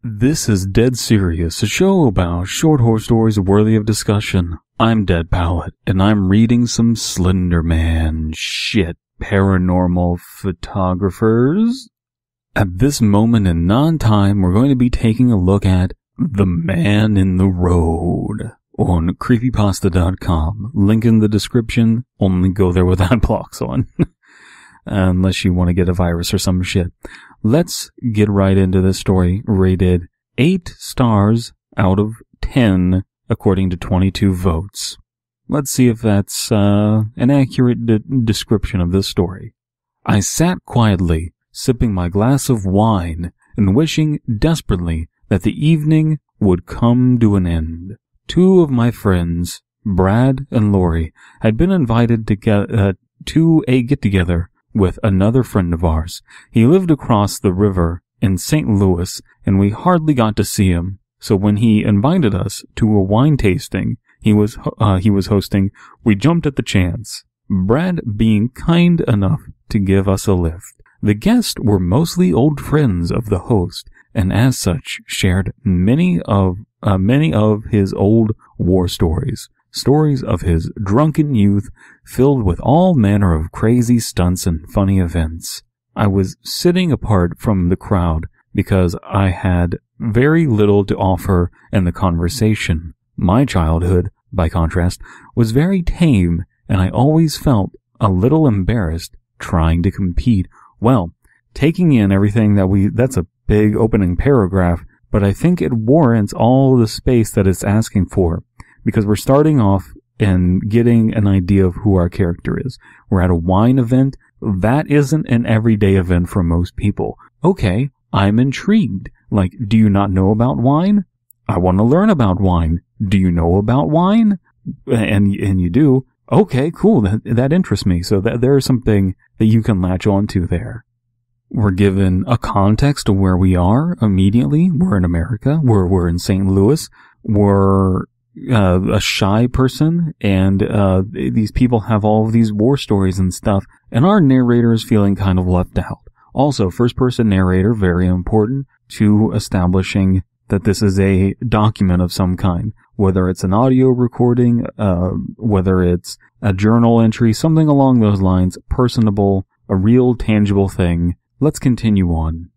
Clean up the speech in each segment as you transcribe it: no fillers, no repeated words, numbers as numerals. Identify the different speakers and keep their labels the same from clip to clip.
Speaker 1: This is Dead Serious, a show about short horror stories worthy of discussion. I'm Dead Palette, and I'm reading some Slenderman shit, paranormal photographers. At this moment in non-time, we're going to be taking a look at The Man in the Road on Creepypasta.com. Link in the description, only go there with ad blocks on. Unless you want to get a virus or some shit. Let's get right into this story, rated 8 stars out of 10, according to 22 votes. Let's see if that's an accurate description of this story. I sat quietly, sipping my glass of wine, and wishing desperately that the evening would come to an end. Two of my friends, Brad and Laurie, had been invited to a get-together with another friend of ours. He lived across the river in St. Louis, and we hardly got to see him. So when he invited us to a wine tasting he was hosting, we jumped at the chance, Brad being kind enough to give us a lift. The guests were mostly old friends of the host, and as such shared many of his old war stories. Stories of his drunken youth filled with all manner of crazy stunts and funny events. I was sitting apart from the crowd because I had very little to offer in the conversation. My childhood, by contrast, was very tame, and I always felt a little embarrassed trying to compete. Well, taking in everything that's a big opening paragraph, but I think it warrants all the space that it's asking for. Because we're starting off and getting an idea of who our character is. We're at a wine event. That isn't an everyday event for most people. Okay, I'm intrigued. Like, do you not know about wine? I want to learn about wine. Do you know about wine? And you do. Okay, cool. That interests me. So there's something that you can latch onto there. We're given a context of where we are immediately. We're in America. We're in St. Louis. We're a shy person, and these people have all of these war stories and stuff, and our narrator is feeling kind of left out. Also, first-person narrator, very important to establishing that this is a document of some kind, whether it's an audio recording, whether it's a journal entry, something along those lines, personable, a real tangible thing. Let's continue on.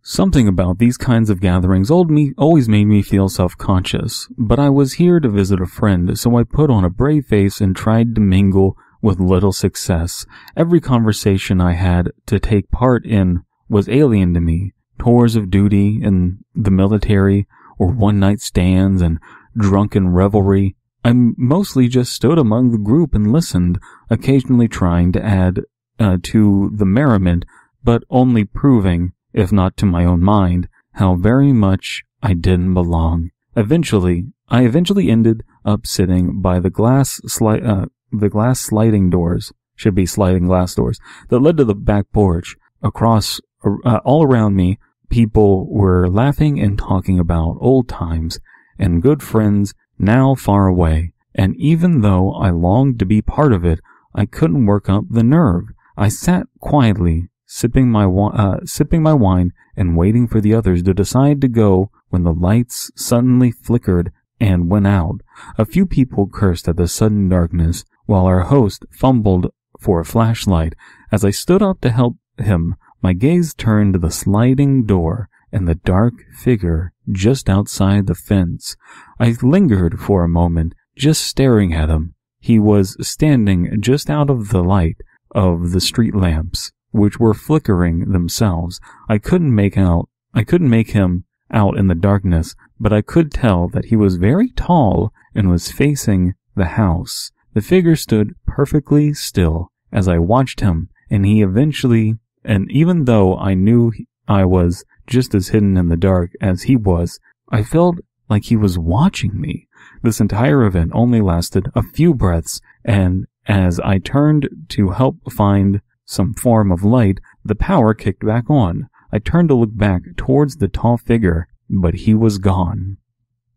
Speaker 1: Something about these kinds of gatherings always made me feel self-conscious, but I was here to visit a friend, so I put on a brave face and tried to mingle with little success. Every conversation I had to take part in was alien to me. Tours of duty in the military, or one-night stands and drunken revelry. I mostly just stood among the group and listened, occasionally trying to add to the merriment, but only proving, if not to my own mind, how very much I didn't belong. I eventually ended up sitting by the glass sliding doors, should be sliding glass doors, that led to the back porch. Across, all around me, people were laughing and talking about old times and good friends now far away. And even though I longed to be part of it, I couldn't work up the nerve. I sat quietly, sipping my wine and waiting for the others to decide to go when the lights suddenly flickered and went out. A few people cursed at the sudden darkness, while our host fumbled for a flashlight. As I stood up to help him, my gaze turned to the sliding door and the dark figure just outside the fence. I lingered for a moment, just staring at him. He was standing just out of the light of the street lamps, which were flickering themselves. I couldn't make him out in the darkness, but I could tell that he was very tall and was facing the house. The figure stood perfectly still as I watched him, and even though I knew I was just as hidden in the dark as he was, I felt like he was watching me. This entire event only lasted a few breaths, and as I turned to help find some form of light, the power kicked back on. I turned to look back towards the tall figure, but he was gone.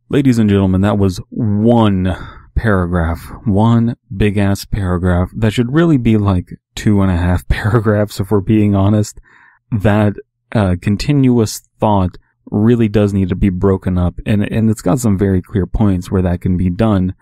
Speaker 1: Ladies and gentlemen, that was one paragraph, one big-ass paragraph that should really be like 2.5 paragraphs if we're being honest. That continuous thought really does need to be broken up, and it's got some very clear points where that can be done.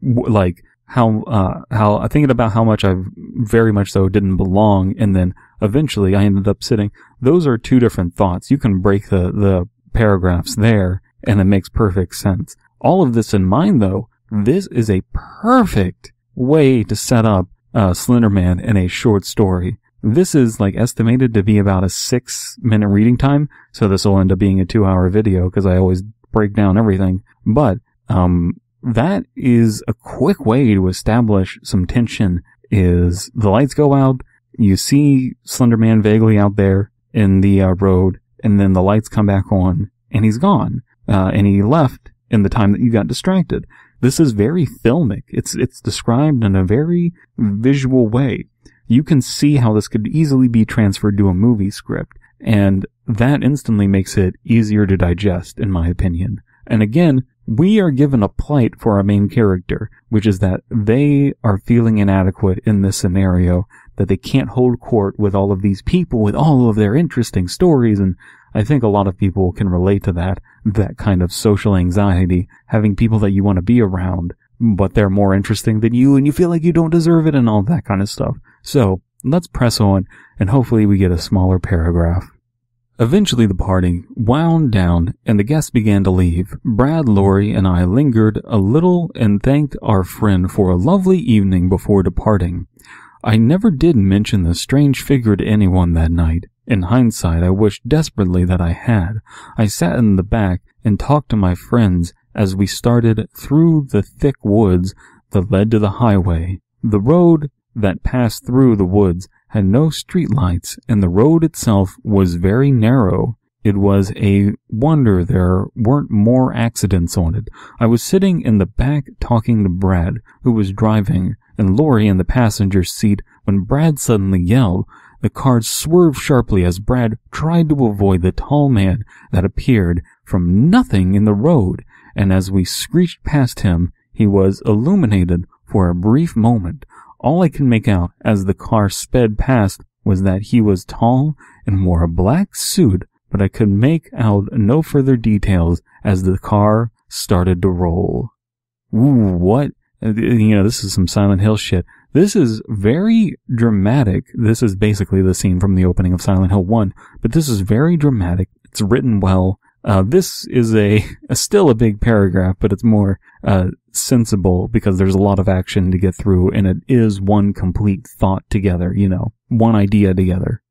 Speaker 1: Like how thinking about how much I very much so didn't belong, and then eventually I ended up sitting. Those are two different thoughts. You can break the paragraphs there, and it makes perfect sense. All of this in mind, though, this is a perfect way to set up Slenderman in a short story. This is like estimated to be about a 6-minute reading time, so this will end up being a 2-hour video because I always break down everything. But that is a quick way to establish some tension. Is the lights go out, you see Slenderman vaguely out there in the road, and then the lights come back on, and he's gone. And he left in the time that you got distracted. This is very filmic. It's described in a very visual way. You can see how this could easily be transferred to a movie script, and that instantly makes it easier to digest, in my opinion. And again, we are given a plight for our main character, which is that they are feeling inadequate in this scenario, that they can't hold court with all of these people with all of their interesting stories, and I think a lot of people can relate to that kind of social anxiety, having people that you want to be around, but they're more interesting than you, and you feel like you don't deserve it, and all that kind of stuff. So, let's press on, and hopefully we get a smaller paragraph. Eventually the party wound down, and the guests began to leave. Brad, Laurie, and I lingered a little and thanked our friend for a lovely evening before departing. I never did mention the strange figure to anyone that night. In hindsight, I wished desperately that I had. I sat in the back and talked to my friends as we started through the thick woods that led to the highway. The road that passed through the woods had no streetlights, and the road itself was very narrow. It was a wonder there weren't more accidents on it. I was sitting in the back talking to Brad, who was driving, and Laurie in the passenger seat, when Brad suddenly yelled. The car swerved sharply as Brad tried to avoid the tall man that appeared from nothing in the road, and as we screeched past him, he was illuminated for a brief moment. All I could make out as the car sped past was that he was tall and wore a black suit, but I could make out no further details as the car started to roll. Ooh, what? This is some Silent Hill shit. This is very dramatic. This is basically the scene from the opening of Silent Hill 1, but this is very dramatic. It's written well. This is still a big paragraph, but it's more sensible because there's a lot of action to get through, and it is one complete thought together, one idea together.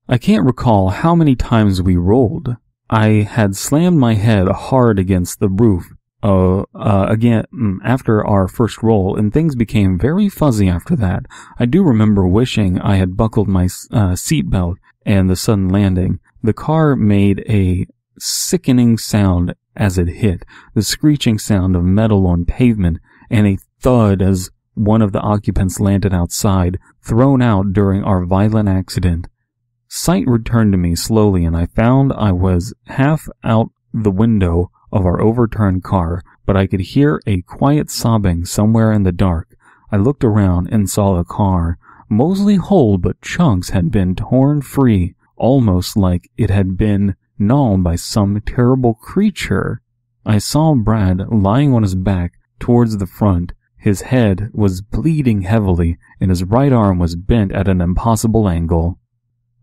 Speaker 1: I can't recall how many times we rolled. I had slammed my head hard against the roof again after our first roll, and things became very fuzzy after that. I do remember wishing I had buckled my seatbelt and the sudden landing. The car made a sickening sound as it hit, the screeching sound of metal on pavement, and a thud as one of the occupants landed outside, thrown out during our violent accident. Sight returned to me slowly, and I found I was half out the window of our overturned car, but I could hear a quiet sobbing somewhere in the dark. I looked around and saw the car, mostly whole, but chunks had been torn free, almost like it had been gnawed by some terrible creature. I saw Brad lying on his back towards the front. His head was bleeding heavily, and his right arm was bent at an impossible angle.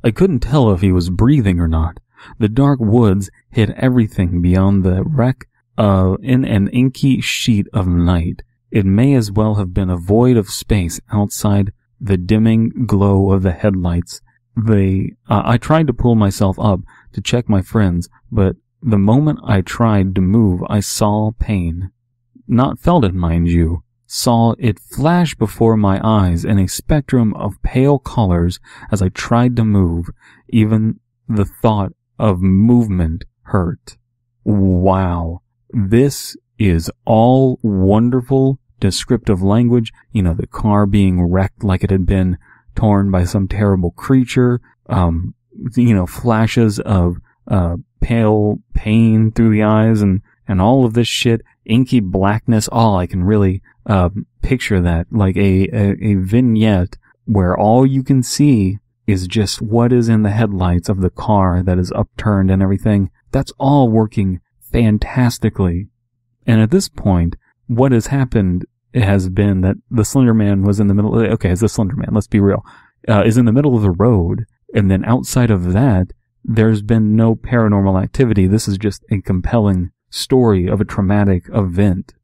Speaker 1: I couldn't tell if he was breathing or not. The dark woods hid everything beyond the wreck in an inky sheet of night. It may as well have been a void of space outside the dimming glow of the headlights. I tried to pull myself up to check my friends, but the moment I tried to move, I saw pain. Not felt it, mind you. Saw it flash before my eyes in a spectrum of pale colors as I tried to move. Even the thought of movement hurt. Wow. This is all wonderful descriptive language. The car being wrecked like it had been torn by some terrible creature. Flashes of pale pain through the eyes and all of this shit. Inky blackness. Oh, I can really picture that. Like a vignette where all you can see is just what is in the headlights of the car that is upturned and everything. That's all working fantastically. And at this point, what has happened has been that the Slenderman was in the middle. Okay, it's the Slenderman, let's be real. Is in the middle of the road, and then outside of that, there's been no paranormal activity. This is just a compelling story of a traumatic event.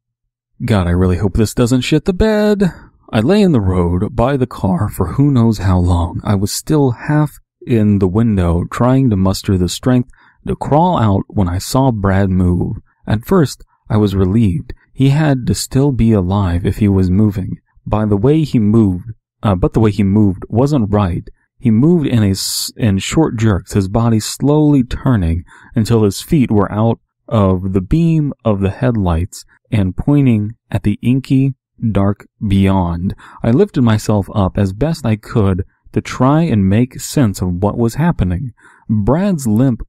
Speaker 1: God, I really hope this doesn't shit the bed. I lay in the road by the car for who knows how long. I was still half in the window, trying to muster the strength to crawl out when I saw Brad move. At first, I was relieved. He had to still be alive if he was moving. But the way he moved wasn't right. He moved in short jerks, his body slowly turning until his feet were out of the beam of the headlights and pointing at the inky dark beyond. I lifted myself up as best I could to try and make sense of what was happening. Brad's limp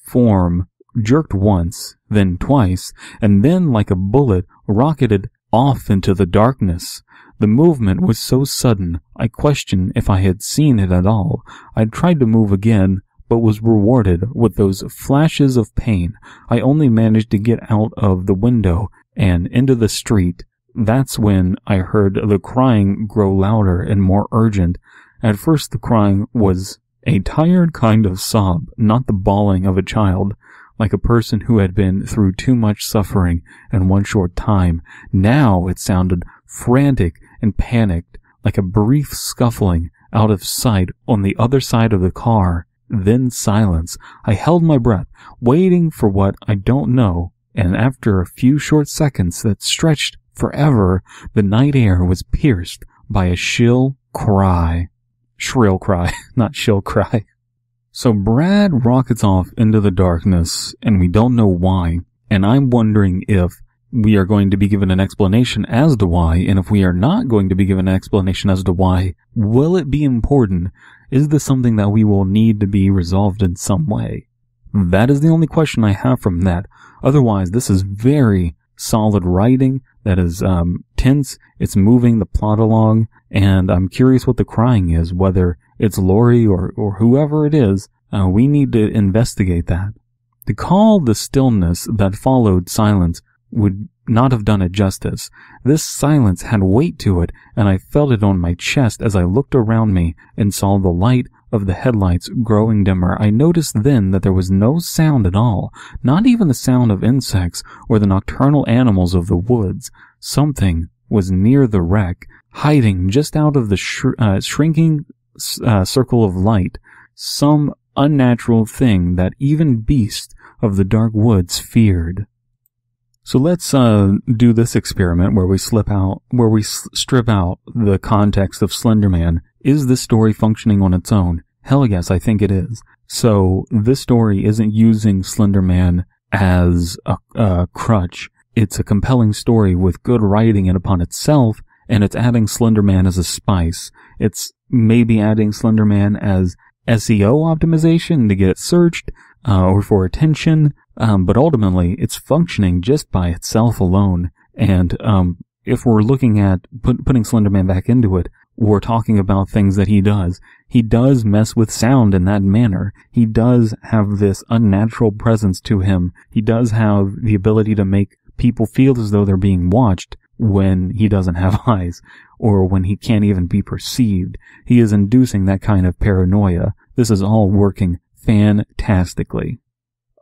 Speaker 1: form jerked once, then twice, and then like a bullet rocketed off into the darkness. The movement was so sudden, I questioned if I had seen it at all. I tried to move again, but was rewarded with those flashes of pain. I only managed to get out of the window and into the street. That's when I heard the crying grow louder and more urgent. At first the crying was a tired kind of sob, not the bawling of a child, like a person who had been through too much suffering in one short time. Now it sounded frantic and panicked, like a brief scuffling out of sight on the other side of the car. Then silence. I held my breath, waiting for what I don't know, and after a few short seconds that stretched forever, the night air was pierced by a shrill cry, not shill cry. So Brad rockets off into the darkness, and we don't know why, and I'm wondering if we are going to be given an explanation as to why, and if we are not going to be given an explanation as to why, will it be important? Is this something that we will need to be resolved in some way? That is the only question I have from that. Otherwise, this is very solid writing that is tense, it's moving the plot along, and I'm curious what the crying is, whether it's Laurie or whoever it is. We need to investigate that. To call the stillness that followed silence would not have done it justice. This silence had weight to it, and I felt it on my chest as I looked around me and saw the light of the headlights growing dimmer. I noticed then that there was no sound at all, not even the sound of insects or the nocturnal animals of the woods. Something was near the wreck, hiding just out of the shrinking circle of light, some unnatural thing that even beasts of the dark woods feared. So let's do this experiment where we strip out the context of Slenderman. Is this story functioning on its own? Hell yes, I think it is. So this story isn't using Slenderman as a crutch. It's a compelling story with good writing in upon itself, and it's adding Slenderman as a spice. It's maybe adding Slenderman as SEO optimization to get searched, or for attention, but ultimately it's functioning just by itself alone. And if we're looking at putting Slenderman back into it, we're talking about things that he does. He does mess with sound in that manner. He does have this unnatural presence to him. He does have the ability to make people feel as though they're being watched when he doesn't have eyes, or when he can't even be perceived. He is inducing that kind of paranoia. This is all working fantastically.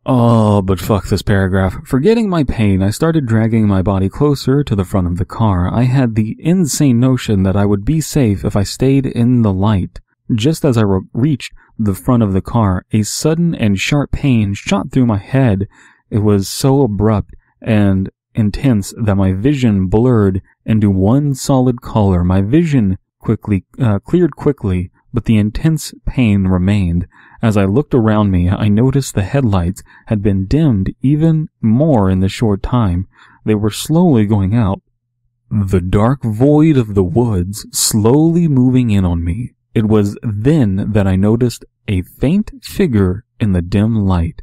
Speaker 1: Oh, but fuck this paragraph. Forgetting my pain, I started dragging my body closer to the front of the car. I had the insane notion that I would be safe if I stayed in the light. Just as I reached the front of the car, a sudden and sharp pain shot through my head. It was so abrupt and intense that my vision blurred into one solid color. My vision cleared quickly, but the intense pain remained. As I looked around me, I noticed the headlights had been dimmed even more in the short time. They were slowly going out. The dark void of the woods slowly moving in on me. It was then that I noticed a faint figure in the dim light.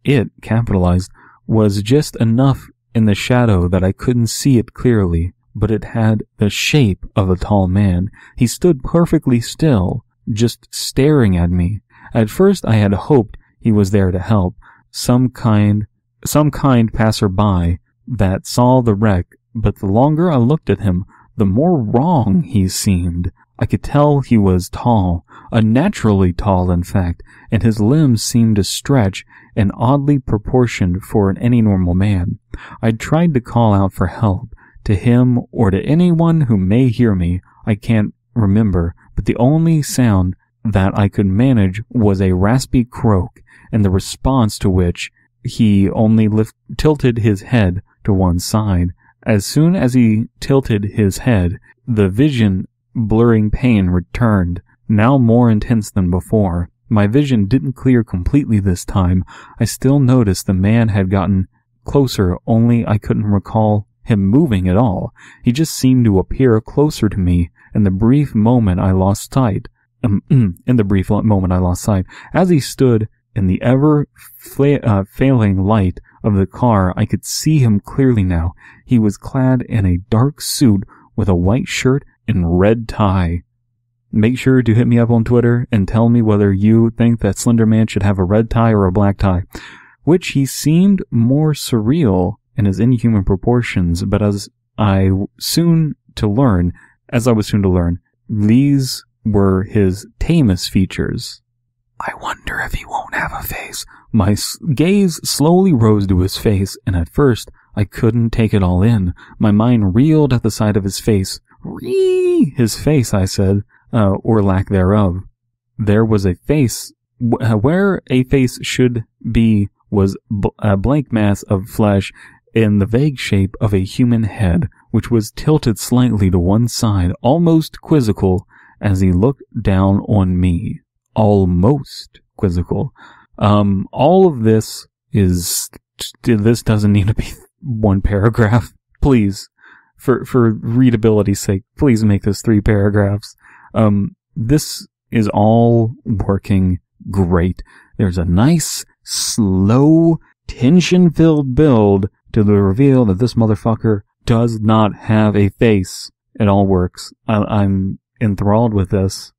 Speaker 1: It capitalized, was just enough in the shadow that I couldn't see it clearly, but it had the shape of a tall man. He stood perfectly still, just staring at me. At first I had hoped he was there to help, some kind passerby that saw the wreck, but the longer I looked at him, the more wrong he seemed. I could tell he was tall, unnaturally tall in fact, and his limbs seemed to stretch and oddly proportioned for any normal man. I tried to call out for help, to him or to anyone who may hear me, I can't remember, but the only sound that I could manage was a raspy croak, and the response to which he only tilted his head to one side. As soon as he tilted his head, the vision blurring pain returned, now more intense than before. My vision didn't clear completely this time. I still noticed the man had gotten closer, only I couldn't recall him moving at all. He just seemed to appear closer to me in the brief moment I lost sight. As he stood in the ever-failing light of the car, I could see him clearly now. He was clad in a dark suit with a white shirt and red tie. Make sure to hit me up on Twitter and tell me whether you think that Slenderman should have a red tie or a black tie, which he seemed more surreal in his inhuman proportions, but as I was soon to learn, these were his tamest features. I wonder if he won't have a face. My gaze slowly rose to his face, and at first I couldn't take it all in. My mind reeled at the sight of his face. His face, I said, or lack thereof. There was a face. Where a face should be was a blank mass of flesh in the vague shape of a human head, which was tilted slightly to one side, almost quizzical, as he looked down on me. Almost quizzical. All of this doesn't need to be one paragraph. Please, for readability's sake, please make this 3 paragraphs. This is all working great. There's a nice, slow, tension-filled build to the reveal that this motherfucker does not have a face. It all works. I'm enthralled with this.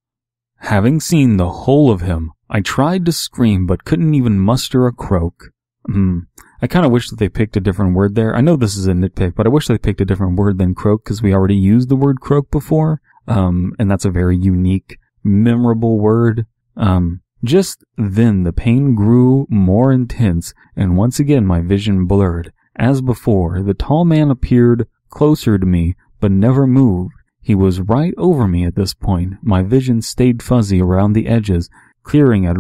Speaker 1: Having seen the whole of him, I tried to scream but couldn't even muster a croak. I kind of wish that they picked a different word there. I know this is a nitpick, but I wish they picked a different word than croak because we already used the word croak before. And that's a very unique, memorable word. Just then the pain grew more intense, and once again my vision blurred. As before, the tall man appeared closer to me, but never moved. He was right over me at this point. My vision stayed fuzzy around the edges, clearing at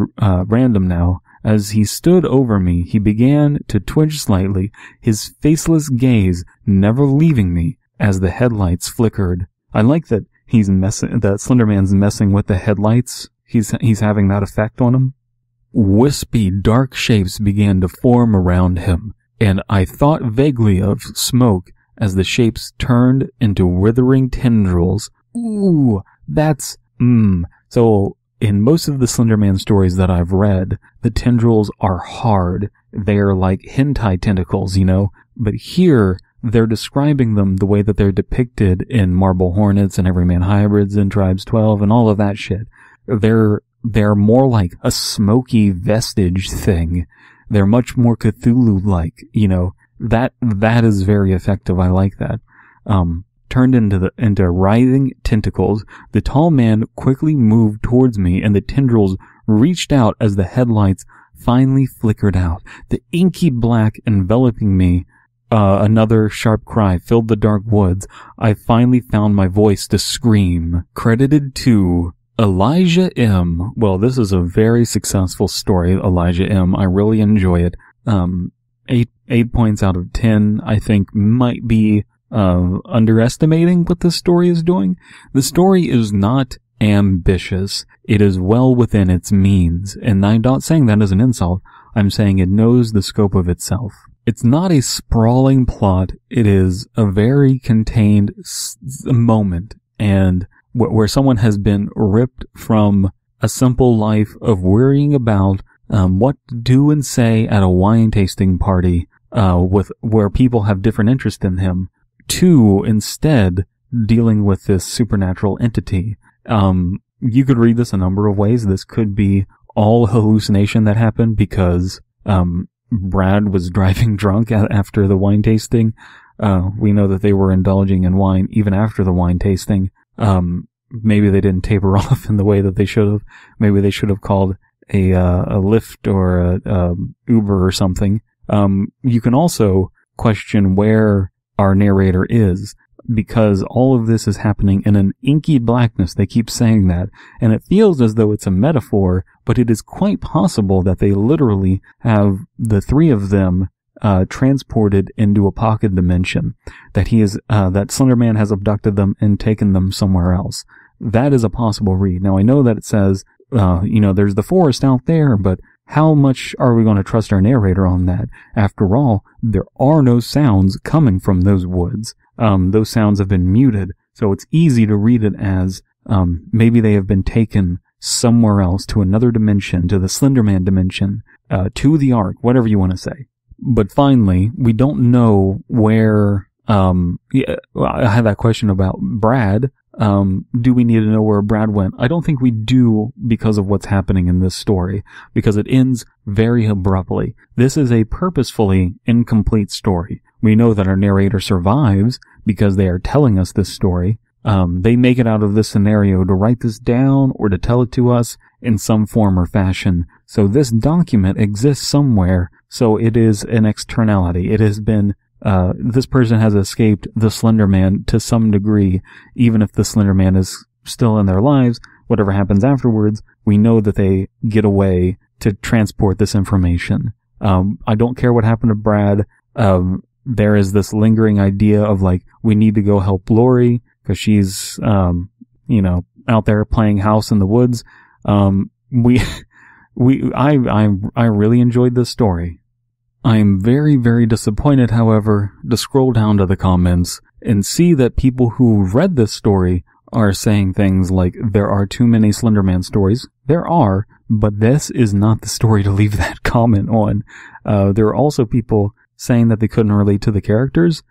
Speaker 1: random now. As he stood over me, he began to twitch slightly, his faceless gaze never leaving me as the headlights flickered. I like that that Slenderman's messing with the headlights. He's having that effect on him. Wispy, dark shapes began to form around him, and I thought vaguely of smoke as the shapes turned into withering tendrils. Ooh, that's, So, in most of the Slenderman stories that I've read, the tendrils are hard. They're like hentai tentacles, But here, they're describing them the way that they're depicted in Marble Hornets and Everyman Hybrids and Tribes 12 and all of that shit. They're more like a smoky vestige thing. They're much more Cthulhu-like, That is very effective. I like that. Turned into writhing tentacles, the tall man quickly moved towards me, and the tendrils reached out as the headlights finally flickered out. The inky black enveloping me, another sharp cry filled the dark woods. I finally found my voice to scream. Credited to Elijah M. Well, this is a very successful story, Elijah M. I really enjoy it. 8 points out of 10, I think, might be underestimating what the story is doing. The story is not ambitious. It is well within its means, and I'm not saying that as an insult. I'm saying it knows the scope of itself. It's not a sprawling plot. It is a very contained moment, and where someone has been ripped from a simple life of worrying about what to do and say at a wine tasting party, where people have different interests in him, to instead dealing with this supernatural entity. you could read this a number of ways. This could be all hallucination that happened because Brad was driving drunk after the wine tasting. We know that they were indulging in wine even after the wine tasting. Maybe they didn't taper off in the way that they should have. Maybe they should have called a Lyft or a Uber or something. You can also question where our narrator is, because all of this is happening in an inky blackness. They keep saying that, and it feels as though it's a metaphor, but it is quite possible that they literally have the three of them transported into a pocket dimension, that that Slenderman has abducted them and taken them somewhere else. That is a possible read. Now, I know that it says, there's the forest out there, but how much are we going to trust our narrator on that? After all, there are no sounds coming from those woods. Those sounds have been muted, so it's easy to read it as maybe they have been taken somewhere else, to another dimension, to the Slenderman dimension, to the Ark, whatever you want to say. But finally, we don't know where, I had that question about Brad. Do we need to know where Brad went? I don't think we do, because of what's happening in this story, because it ends very abruptly. This is a purposefully incomplete story. We know that our narrator survives because they are telling us this story. They make it out of this scenario to write this down or to tell it to us in some form or fashion. So this document exists somewhere, so it is an externality. It has been this person has escaped the Slenderman to some degree. Even if the Slenderman is still in their lives, whatever happens afterwards, we know that they get away to transport this information. I don't care what happened to Brad. There is this lingering idea of like, we need to go help Laurie because she's, out there playing house in the woods. I really enjoyed this story. I am very, very disappointed, however, to scroll down to the comments and see that people who read this story are saying things like, there are too many Slenderman stories. There are, but this is not the story to leave that comment on. There are also people saying that they couldn't relate to the characters.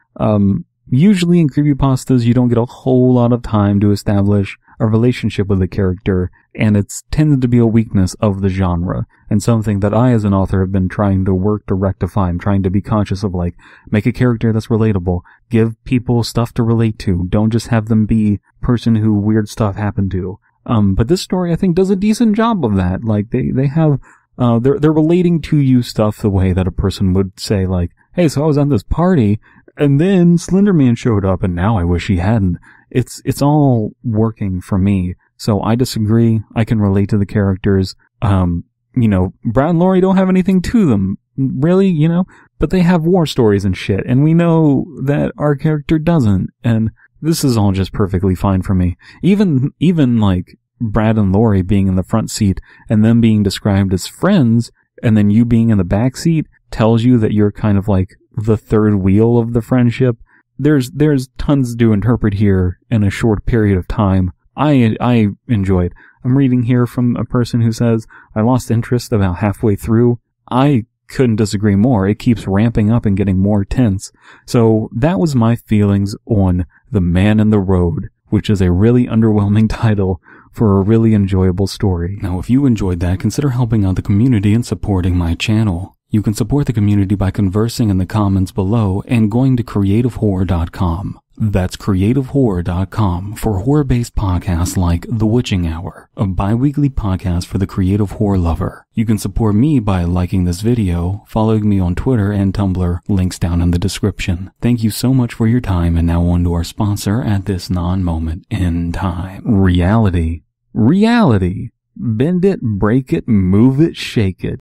Speaker 1: Usually in creepypastas, you don't get a whole lot of time to establish a relationship with a character, and it's tended to be a weakness of the genre, and something that I as an author have been trying to work to rectify. I'm trying to be conscious of, like, make a character that's relatable, give people stuff to relate to, don't just have them be a person who weird stuff happened to. But this story, I think, does a decent job of that. Like, they have, they're relating to you stuff the way that a person would say, like, hey, so I was at this party, and then Slenderman showed up, and now I wish he hadn't. It's all working for me. So I disagree. I can relate to the characters. Brad and Laurie don't have anything to them, really, but they have war stories and shit, and we know that our character doesn't, and this is all just perfectly fine for me. Even like Brad and Laurie being in the front seat and them being described as friends, and then you being in the back seat tells you that you're kind of like the third wheel of the friendship. There's tons to interpret here in a short period of time. I enjoyed. I'm reading here from a person who says, I lost interest about halfway through. I couldn't disagree more. It keeps ramping up and getting more tense. So that was my feelings on The Man in the Road, which is a really underwhelming title for a really enjoyable story. Now, if you enjoyed that, consider helping out the community and supporting my channel. You can support the community by conversing in the comments below and going to creativehorror.com. That's creativehorror.com for horror-based podcasts like The Witching Hour, a bi-weekly podcast for the creative horror lover. You can support me by liking this video, following me on Twitter and Tumblr, links down in the description. Thank you so much for your time, and now on to our sponsor at this non-moment in time. Reality. Bend it, break it, move it, shake it.